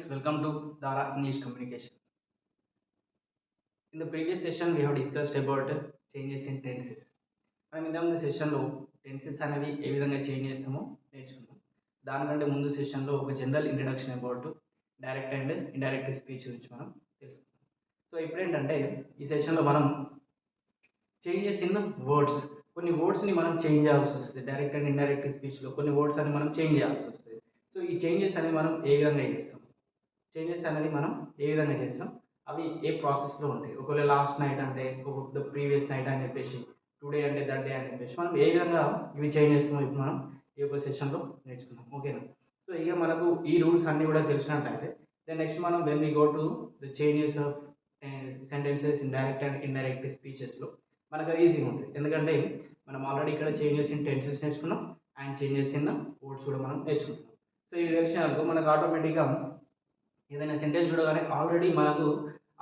welcome to Dara English Communication. In the previous session, we have discussed about changes in tenses. మనం ఇంతకుముందు సెషన్లో tenses అనేవి ఏ విధంగా change చేస్తామో నేర్చుకున్నాం. దానికంటే ముందు సెషన్లో ఒక general introduction about direct and indirect speech గురించి మనం తెలుసుకున్నాం. సో ఇప్పుడు ఏంటంటే ఈ సెషన్లో మనం చేంజెస్ ఇన్ వర్డ్స్, కొన్ని వర్డ్స్ని మనం చేంజ్ చేయాల్సి వస్తుంది. డైరెక్ట్ అండ్ ఇండైరెక్ట్ స్పీచ్లో కొన్ని వర్డ్స్ అని మనం చేంజ్ చేయాల్సి వస్తుంది. సో ఈ చేంజెస్ అనేవి మనం ఏ విధంగా చేస్తాం, చేంజెస్ అనేది మనం ఏ విధంగా చేస్తాం, అవి ఏ ప్రాసెస్లో ఉంటాయి. ఒకవేళ లాస్ట్ నైట్ అంటే ద ప్రీవియస్ నైట్ అని చెప్పేసి, టుడే అంటే దట్ డే అని చెప్పేసి మనం ఏ విధంగా ఇవి చేంజ్ చేస్తామో ఇప్పుడు మనం ఈ యొక్క సెషన్లో నేర్చుకున్నాం. ఓకేనా? సో ఇక మనకు ఈ రూల్స్ అన్నీ కూడా తెలిసినట్లయితే దెన్ నెక్స్ట్ మనం when we go to the changes of sentences in direct and indirect స్పీచెస్లో మనకు అది ఈజీగా ఉంటుంది. ఎందుకంటే మనం ఆల్రెడీ ఇక్కడ చేంజెస్ ఇన్ టెన్సెస్ నేర్చుకున్నాం అండ్ చేంజెస్ ఇన్ వర్డ్స్ కూడా మనం నేర్చుకుంటున్నాం. సో ఇవి తెలిసినాక మనకు ఆటోమేటిక్గా ఏదైనా సెంటెన్స్ చూడగానే ఆల్రెడీ మనకు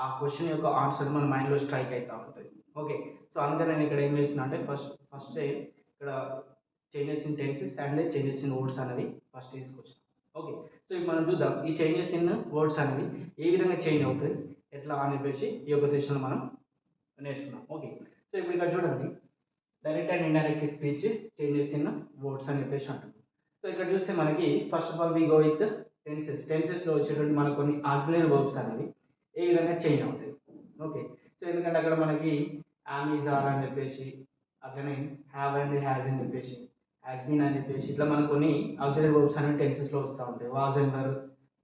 ఆ క్వశ్చన్ యొక్క ఆన్సర్ మన మైండ్లో స్ట్రైక్ అవుతూ ఉంటుంది. ఓకే, సో అందుకని నేను ఇక్కడ ఏం చేస్తున్నా అంటే ఫస్ట్ ఇక్కడ changes in tenses and changes in words అనేవి ఫస్ట్ తీసుకొచ్చాను. ఓకే, సో ఇప్పుడు మనం చూద్దాం ఈ చేంజెస్ ఇన్ వర్డ్స్ అనేవి ఏ విధంగా చేంజ్ అవుతాయి, ఎట్లా అని చెప్పేసి ఈ యొక్క సెషన్లో మనం నేర్చుకున్నాం. ఓకే, సో ఇప్పుడు ఇక్కడ చూడండి direct and indirect speech changes in words అని చెప్పేసి అంటుంది. సో ఇక్కడ చూస్తే మనకి first of all we go with టెన్సెస్లో వచ్చేటువంటి మనకు కొన్ని ఆక్సిలరీ వర్బ్స్ అనేవి ఏ విధంగా చేంజ్ అవుతాయి. ఓకే, సో ఎందుకంటే అక్కడ మనకి యామ్ ఈజ్ ఆర్ అని చెప్పేసి, అట్లనే హ్యావ్ అండ్ హ్యాజ్ అని చెప్పేసి, హ్యాస్ బీన్ అని చెప్పేసి ఇట్లా మనకు కొన్ని ఆక్సిలరీ వర్బ్స్ అనేవి టెన్సెస్లో వస్తూ ఉంటాయి. Was and were,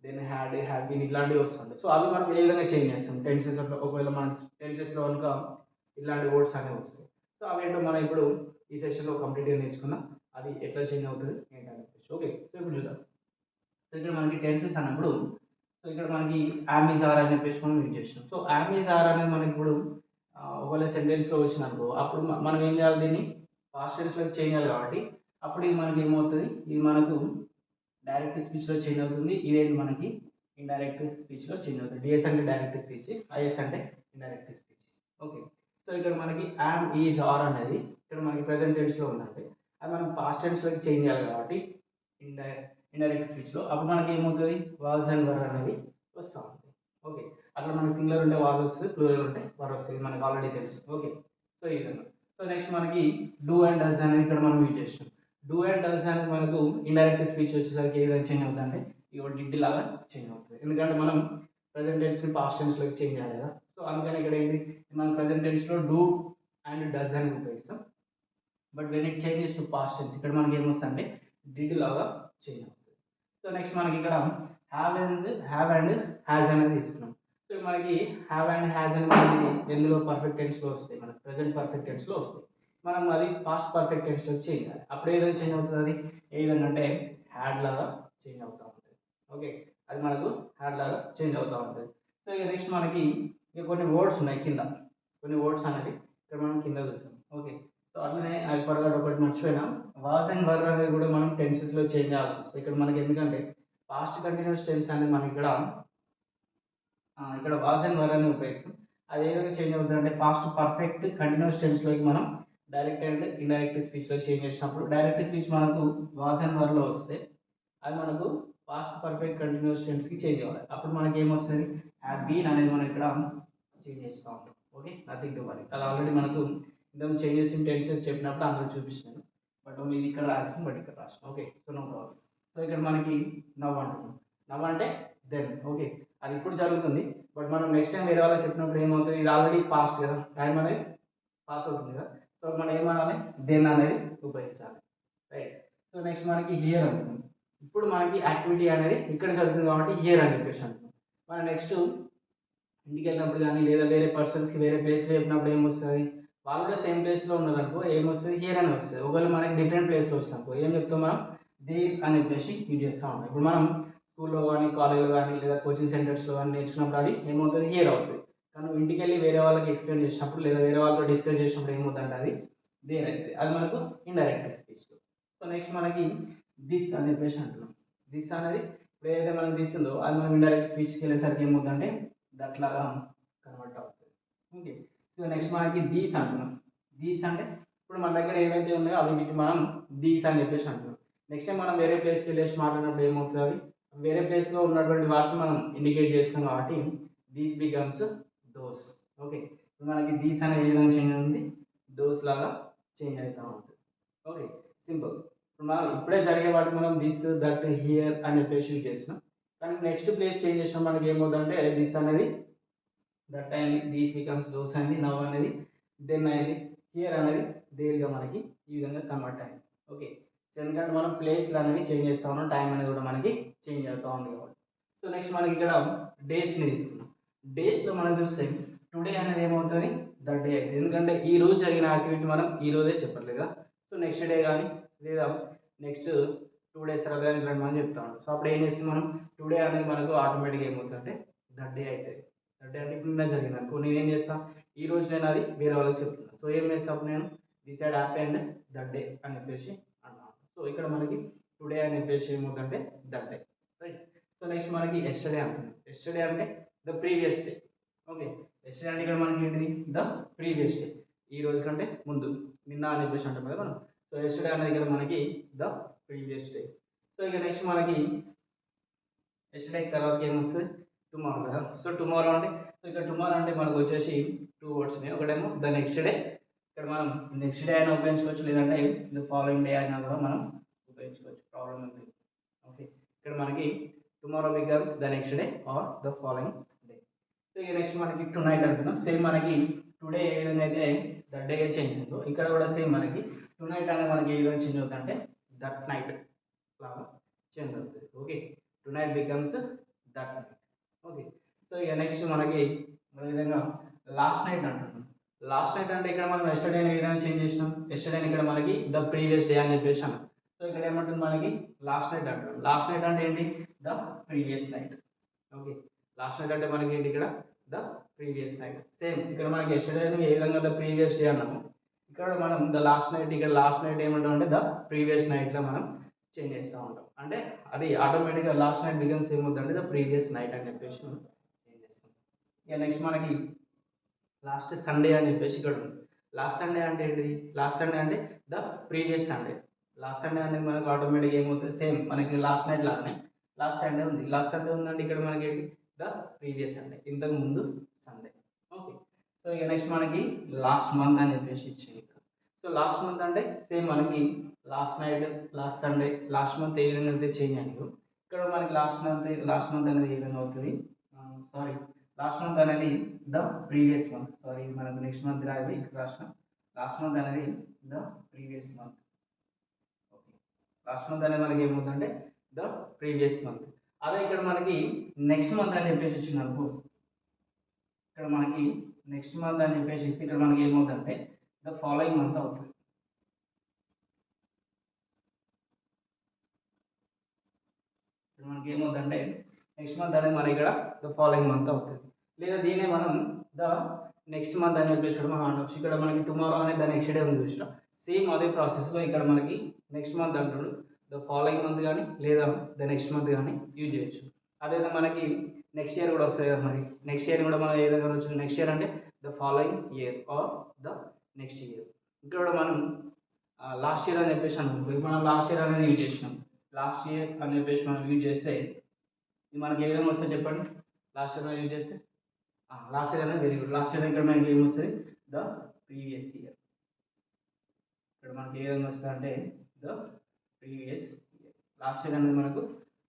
then had been ఇట్లాంటివి వస్తుంటాయి. సో అవి మనం ఏ విధంగా చేంజ్ చేస్తాం టెన్సెస్లో, ఒకవేళ మన టెన్సెస్లో కనుక ఇట్లాంటి వర్డ్స్ అనేవి వస్తాయి. సో అవేంటో మనం ఇప్పుడు ఈ సెషన్లో కంప్లీట్గా నేర్చుకున్నాం, అది ఎట్లా చేంజ్ అవుతుంది ఏంటని చెప్పేసి. ఓకే, సో ఇప్పుడు చూద్దాం. సో ఇక్కడ మనకి టెన్సెస్ అన్నప్పుడు సో ఇక్కడ మనకి యామ్ ఈజ్ ఆర్ అని చెప్పేసి మనం యూజ్ చేస్తాం. సో యామ్ ఈజ్ ఆర్ అనేది మనకి ఇప్పుడు ఒకవేళ సెంటెన్స్లో వచ్చిననుకో అప్పుడు మనం ఏం చేయాలి, దీన్ని పాస్ట్ టెన్స్లోకి చేంజ్ చేయాలి. కాబట్టి అప్పుడు ఇది మనకి ఏమవుతుంది, ఇది మనకు డైరెక్ట్ స్పీచ్లో చేంజ్ అవుతుంది, ఇదేంటి మనకి ఇండైరెక్ట్ స్పీచ్లో చేంజ్ అవుతుంది. డిఎస్ అంటే డైరెక్ట్ స్పీచ్, ఐఎస్ అంటే ఇండైరెక్ట్ స్పీచ్. ఓకే, సో ఇక్కడ మనకి యామ్ ఈజ్ ఆర్ అనేది ఇక్కడ మనకి ప్రెసెంట్ టెన్స్లో ఉందంటే అది మనం పాస్ట్ టెన్స్లోకి చేంజ్ చేయాలి. కాబట్టి ఇండైరెక్ట్ స్పీచ్లో అప్పుడు మనకి ఏమవుతుంది, వాజ్ అండ్ వర్ అనేది వస్తూ ఉంటుంది. ఓకే, అట్లా మనకి సింగులర్ ఉంటే వాజ్ వస్తుంది, ప్లూరల్ ఉంటే వర్ వస్తుంది, మనకు ఆల్రెడీ తెలుసు. ఓకే, సో ఈ విధంగా. సో నెక్స్ట్ మనకి డూ అండ్ డస్ అనేది ఇక్కడ మనం యూజ్ చేస్తాం. డూ అండ్ డస్ అనేది మనకు ఇండైరెక్ట్ స్పీచ్ వచ్చేసరికి ఏ విధంగా చేంజ్ అవుతుంది అంటే ఇవి డిడ్ లాగా చేంజ్ అవుతుంది. ఎందుకంటే మనం ప్రెసెంట్ టెన్స్ని పాస్ట్ టెన్స్లోకి చేంజ్ చేయాలి కదా. సో అందుకని ఇక్కడ ఏంటి, మనం ప్రెసెంట్ టెన్స్లో డూ అండ్ డస్ అని ఉపయోగిస్తాం. But when it changes to past tense ఇక్కడ మనకి ఏమొస్తుంది అంటే డిడ్ లాగా చేంజ్ అవుతుంది. సో నెక్స్ట్ మనకి ఇక్కడ హ్యావ్ అండ్ హ్యాజ్ అనేది తీసుకున్నాం. సో మనకి హ్యావ్ అండ్ హ్యాజ్ అని మనకి ఎందులో పర్ఫెక్ట్ టెన్స్లో వస్తాయి, మనకి ప్రెసెంట్ పర్ఫెక్ట్ టెన్స్లో వస్తాయి. మనం అది పాస్ట్ పర్ఫెక్ట్ టెన్స్లోకి చేంజ్ చేయాలి. అప్పుడు ఏ విధంగా చేంజ్ అవుతుంది, అది ఏ విధంగా అంటే హ్యాడ్ లాగా చేంజ్ అవుతూ ఉంటుంది. ఓకే, అది మనకు హ్యాడ్ లాగా చేంజ్ అవుతూ ఉంటుంది. సో ఇక నెక్స్ట్ మనకి ఇక కొన్ని వర్డ్స్ ఉన్నాయి కింద, కొన్ని వర్డ్స్ అనేవి ఇక్కడ మనం కింద చూస్తాం. ఓకే, సో అట్లనే అది ఫర్గాట్ ఒకటి మర్చిపోయినా, వాజ్ అండ్ వర్ అనేది కూడా మనం టెన్సెస్లో చేంజ్ చేయాల్సి వస్తుంది. ఇక్కడ మనకి ఎందుకంటే పాస్ట్ కంటిన్యూస్ టెన్స్ అనేది మనం ఇక్కడ వాజ్ అండ్ వర్ అని ఉపయోగిస్తాం. అది ఏ విధంగా చేంజ్ అవుతుంది అంటే పాస్ట్ పర్ఫెక్ట్ కంటిన్యూస్ టెన్స్లోకి మనం డైరెక్ట్ అండ్ ఇండైరెక్ట్ స్పీచ్లో చేంజ్ చేసినప్పుడు డైరెక్ట్ స్పీచ్ మనకు వాజ్ అండ్ వర్లో వస్తే అది మనకు పాస్ట్ పర్ఫెక్ట్ కంటిన్యూస్ టెన్స్కి చేంజ్ అవ్వాలి. అప్పుడు మనకి ఏమొస్తుంది, హ్యావ్ బీన్ అనేది మనం ఇక్కడ చేంజ్ చేస్తూ ఉంటాం. Okay, nothing to worry. అది ఆల్రెడీ మనకు ఇంతకు చేంజెస్ ఇన్ టెన్సెస్ చెప్పినప్పుడు అందరూ చూపిస్తున్నాను. బట్ ఓన్లీ ఇది ఇక్కడ రాస్తాం, బట్ ఇక్కడ రాస్తాం. Okay, so no problem. So ఇక్కడ మనకి నవ్ అంటున్నాం. నవ్ అంటే దెన్. ఓకే, అది ఇప్పుడు జరుగుతుంది, బట్ మనం నెక్స్ట్ టైం వేరే వాళ్ళకి చెప్పినప్పుడు ఏమవుతుంది, ఇది ఆల్రెడీ పాస్ట్ కదా, టైం అనేది పాస్ అవుతుంది కదా. సో మనం ఏమనాలి, దెన్ అనేది ఉపయోగించాలి. రైట్. సో నెక్స్ట్ మనకి హియర్ అంటున్నాం. ఇప్పుడు మనకి యాక్టివిటీ అనేది ఇక్కడ జరుగుతుంది కాబట్టి హియర్ అని చెప్పేసి అంటున్నాం. మనం నెక్స్ట్ ఇంటికి వెళ్ళినప్పుడు కానీ లేదా వేరే పర్సన్స్కి వేరే ప్లేస్లో చెప్పినప్పుడు ఏమొస్తుంది, వాళ్ళు కూడా సేమ్ ప్లేస్లో ఉన్నారనుకో ఏమొస్తుంది, హియర్ అని వస్తుంది. ఒకవేళ మనకి డిఫరెంట్ ప్లేస్లో వచ్చినప్పుడు ఏం చెప్తాం, మనం దేర్ అని చెప్పేసి యూజ్ చేస్తూ ఉంటాం. ఇప్పుడు మనం స్కూల్లో కానీ కాలేజ్లో కానీ లేదా కోచింగ్ సెంటర్స్లో కానీ నేర్చుకున్నప్పుడు అది ఏమవుతుంది, హియర్ అవుతుంది. కానీ ఇంటికి వెళ్ళి వేరే వాళ్ళకి ఎక్స్ప్లెయిన్ చేసినప్పుడు లేదా వేరే వాళ్ళతో డిస్కస్ చేసినప్పుడు ఏమవుతుందంటే అది దేర్ అవుతుంది. అది మనకు ఇండైరెక్ట్ స్పీచ్లో. సో నెక్స్ట్ మనకి దిస్ అని చెప్పేసి అంటున్నాం. దిస్ అనేది ఇప్పుడు ఏదైతే మనం తీస్తుందో అది మనం ఇండైరెక్ట్ స్పీచ్కి వెళ్ళేసరికి ఏమవుతుందంటే దట్లాగా కన్వర్ట్ అవుతుంది. ఓకే, సో నెక్స్ట్ మనకి దీస్ అంటున్నాం. దీస్ అంటే ఇప్పుడు మన దగ్గర ఏవైతే ఉన్నాయో అవి వీటి మనం దీస్ అని చెప్పేసి అంటున్నాం. నెక్స్ట్ టైం మనం వేరే ప్లేస్కి వెళ్ళేసి మాట్లాడినప్పుడు ఏమవుతుంది, అవి వేరే ప్లేస్లో ఉన్నటువంటి వాటిని మనం ఇండికేట్ చేస్తున్నాం కాబట్టి దీస్ బికమ్స్ దోస్. ఓకే, మనకి దీస్ అనేది ఏ విధంగా చేంజ్ అవుతుంది, దోస్ లాగా చేంజ్ అవుతూ ఉంటుంది. Okay, simple. మనం ఇప్పుడే జరిగే వాటికి మనం దిస్ దట్ హియర్ అని చెప్పేసి యూజ్ చేస్తున్నాం. కానీ నెక్స్ట్ ప్లేస్ చేంజ్ చేసినా మనకి ఏమవుతుందంటే దిస్ అనేది దట్ అయింది, దీస్ బికమ్స్ దోస్ అయింది, నవ్ అనేది దెన్ అయింది, హియర్ అనేది దేర్గా మనకి ఈ విధంగా కన్వర్ట్ అయింది. ఓకే, ఎందుకంటే మనం ప్లేస్లు అనేవి చేంజ్ చేస్తూ ఉన్నాం, టైం అనేది కూడా మనకి చేంజ్ అవుతూ ఉంది కాబట్టి. సో నెక్స్ట్ మనకి ఇక్కడ డేస్ని తీసుకున్నాం. డేస్లో మనం చూస్తే టుడే అనేది ఏమవుతుంది, ద డే అవుతుంది. ఎందుకంటే ఈ రోజు జరిగిన యాక్టివిటీ మనం ఈ రోజే చెప్పట్లేదు కదా. సో నెక్స్ట్ డే కానీ లేదా నెక్స్ట్ 2 days తర్వాత కానీ ఇట్లాంటి మనం చెప్తా ఉంటాం. సో అప్పుడు ఏం చేస్తాం మనం, టుడే అనేది మనకు ఆటోమేటిక్గా ఏమవుతుందంటే ద డే అవుతుంది. ద డే అంటే ఇప్పుడు నిన్న జరిగింది అనుకో, నేను ఏం చేస్తాను ఈ రోజు నేను అది వేరే వాళ్ళకి చెప్తున్నాను. సో ఏం చేస్తాను అప్పుడు నేను decide happy and the day అని చెప్పేసి అంటాను. సో ఇక్కడ మనకి టుడే అని చెప్పేసి ఏమవుతుందంటే the day, right. So next మనకి ఎస్టర్డే అంటుంది. ఎస్టర్డే అంటే the previous day. Okay, yesterday అంటే ఇక్కడ మనకి ఏంటిది, ద ప్రీవియస్ డే, ఈ రోజు కంటే ముందు, నిన్న అని చెప్పేసి అంటాం కదా మనం. సో ఎస్టర్డే అనేది ఇక్కడ మనకి ద ప్రీవియస్ డే. సో ఇక నెక్స్ట్ మనకి ఎస్టర్డే తర్వాత ఏమొస్తుంది, టుమారో కదా. సో టుమారో అంటే, సో ఇక్కడ టుమారో అంటే మనకు వచ్చేసి 2 words ఉన్నాయి. ఒకటేమో ద నెక్స్ట్ డే, ఇక్కడ మనం నెక్స్ట్ డే అయినా ఉపయోగించుకోవచ్చు, లేదంటే ద ఫాలోయింగ్ డే అయినా కూడా మనం ఉపయోగించుకోవచ్చు, ప్రాబ్లం ఉంది. ఓకే, ఇక్కడ మనకి tomorrow becomes the next day or the following day. So ఇక నెక్స్ట్ మనకి టు నైట్ అంటున్నాం. సేమ్ మనకి టుడే ఏ విధంగా అయితే ద డే చేంజ్ అవుతుందో ఇక్కడ కూడా సేమ్ మనకి టు నైట్ అనేది మనకి ఏ విధంగా చేంజ్ అవుతుందంటే దట్ నైట్ లాగా చేంజ్ అవుతుంది. Okay, to night becomes that night. Okay, so ఇక నెక్స్ట్ మనకి అదేవిధంగా లాస్ట్ నైట్ అంటున్నాం. లాస్ట్ నైట్ అంటే ఇక్కడ మనం ఎస్టర్డే ఏ విధంగా చేంజ్ చేసినాం, ఎస్టర్డే ఇక్కడ మనకి ద ప్రీవియస్ డే అని చెప్పేసి అన్నాం. సో ఇక్కడ ఏమంటుంది మనకి లాస్ట్ నైట్ అంటున్నాం. లాస్ట్ నైట్ అంటే ఏంటి, the previous night. Okay, last night అంటే మనకి ఏంటి ఇక్కడ ద ప్రీవియస్ నైట్. సేమ్ ఇక్కడ మనకి ఎస్టర్డే ఏ విధంగా ద ప్రీవియస్ డే అన్నాము, ఇక్కడ మనం ద లాస్ట్ నైట్, ఇక్కడ లాస్ట్ నైట్ ఏమంటాం అంటే ద ప్రీవియస్ నైట్లో మనం చేంజ్ చేస్తూ ఉంటాం. అంటే అది ఆటోమేటిక్గా లాస్ట్ నైట్ బికమ్స్ ఏమవుతుందంటే ద ప్రీవియస్ నైట్ అని చెప్పేసి మనం చేంజ్ చేస్తాం. ఇక నెక్స్ట్ మనకి లాస్ట్ సండే అని చెప్పేసి ఇక్కడ ఉంది. లాస్ట్ సండే అంటే ఏంటిది, లాస్ట్ సండే అంటే the previous Sunday. Last Sunday అనేది మనకు ఆటోమేటిక్గా ఏమవుతుంది, సేమ్ మనకి లాస్ట్ నైట్ లాగానే లాస్ట్ సండే ఉంది. లాస్ట్ సండే ఉందంటే ఇక్కడ మనకి ఏంటి, ద ప్రీవియస్ సండే, ఇంతకు ముందు సండే. ఓకే, సో ఇక నెక్స్ట్ మనకి లాస్ట్ మంత్ అని చెప్పేసి ఇచ్చింది ఇక్కడ. సో లాస్ట్ మంత్ అంటే సేమ్ మనకి last night, last Sunday, last month ఏ విధంగా అయితే చేంజ్ అయ్యిందో ఇక్కడ మనకి లాస్ట్ మంత్ అనేది ఏ విధంగా అవుతుంది, సారీ లాస్ట్ మంత్ అనేది ద ప్రీవియస్ మంత్. సారీ మనకు నెక్స్ట్ మంత్ రాదు, ఇక్కడ రాసిన లాస్ట్ మంత్ అనేది the previous month. Okay, last month అనేది మనకి ఏమవుతుందంటే ద ప్రీవియస్ మంత్. అదే ఇక్కడ మనకి నెక్స్ట్ మంత్ అని చెప్పేసి ఇచ్చింది అనుకో, ఇక్కడ మనకి నెక్స్ట్ మంత్ అని చెప్పేసి ఇస్తే ఇక్కడ మనకి ఏమవుతుందంటే ద ఫాలోయింగ్ మంత్ అవుతుంది. ఇక్కడ మనకి ఏమవుతుందంటే నెక్స్ట్ మంత్ అనేది మన ఇక్కడ ద ఫాలోయింగ్ మంత్ అవుతుంది. లేదా దీన్నే మనం ద నెక్స్ట్ మంత్ అని చెప్పేసి కూడా మనం అనవచ్చు. ఇక్కడ మనకి టుమారో అనేది ద నెక్స్ట్ డే ఉంది చూసిన, సేమ్ అదే ప్రాసెస్లో ఇక్కడ మనకి నెక్స్ట్ మంత్ అంటాడు, ద ఫాలోయింగ్ మంత్ కానీ లేదా ద నెక్స్ట్ మంత్ కానీ యూజ్ చేయొచ్చు. అదేవిధంగా మనకి నెక్స్ట్ ఇయర్ కూడా వస్తుంది కదా, మరి నెక్స్ట్ ఇయర్ కూడా మనం ఏ విధంగా అనొచ్చు, నెక్స్ట్ ఇయర్ అంటే the following year are the next year. ఇక్కడ కూడా మనం లాస్ట్ ఇయర్ అని చెప్పేసి అనుకో, ఇప్పుడు మనం లాస్ట్ ఇయర్ అనేది యూజ్ చేసినాం. లాస్ట్ ఇయర్ అని చెప్పేసి మనం యూజ్ చేస్తే ఇది మనకి ఏ విధంగా వస్తుంది చెప్పండి, లాస్ట్ ఇయర్ యూజ్ చేస్తే లాస్ట్ ఇయర్ అనేది వెరీ గుడ్. లాస్ట్ ఇయర్ ఇక్కడ మనకి ఏమొస్తుంది, ద ప్రీవియస్ ఇయర్. ఇక్కడ మనకి ఏ విధంగా వస్తుంది అంటే the previous year. Last year అనేది మనకు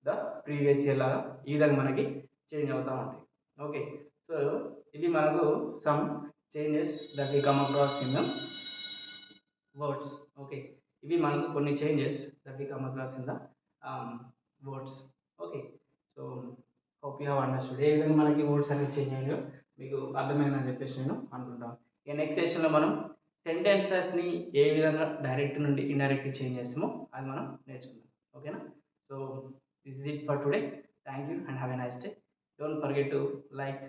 ద ప్రీవియస్ ఇయర్ లాగా ఈ విధంగా మనకి చేంజ్ అవుతూ ఉంటాయి. ఓకే, సో ఇవి మనకు some changes that we come across in the words. Okay, ఇవి మనకు కొన్ని changes that we come across in the words. Okay, so hope you have understood. ఏ విధంగా మనకి వర్డ్స్ అనేది చేంజ్ అయ్యాయో మీకు అర్థమైందని చెప్పేసి నేను అనుకుంటాను. ఇక నెక్స్ట్ సెషన్లో మనం సెంటెన్సెస్ని ఏ విధంగా డైరెక్ట్ నుండి ఇండైరెక్ట్ చేంజ్ చేస్తామో అది మనం నేర్చుకుందాం. ఓకేనా, so this is it for today. Thank you and have a nice day. Don't forget to like,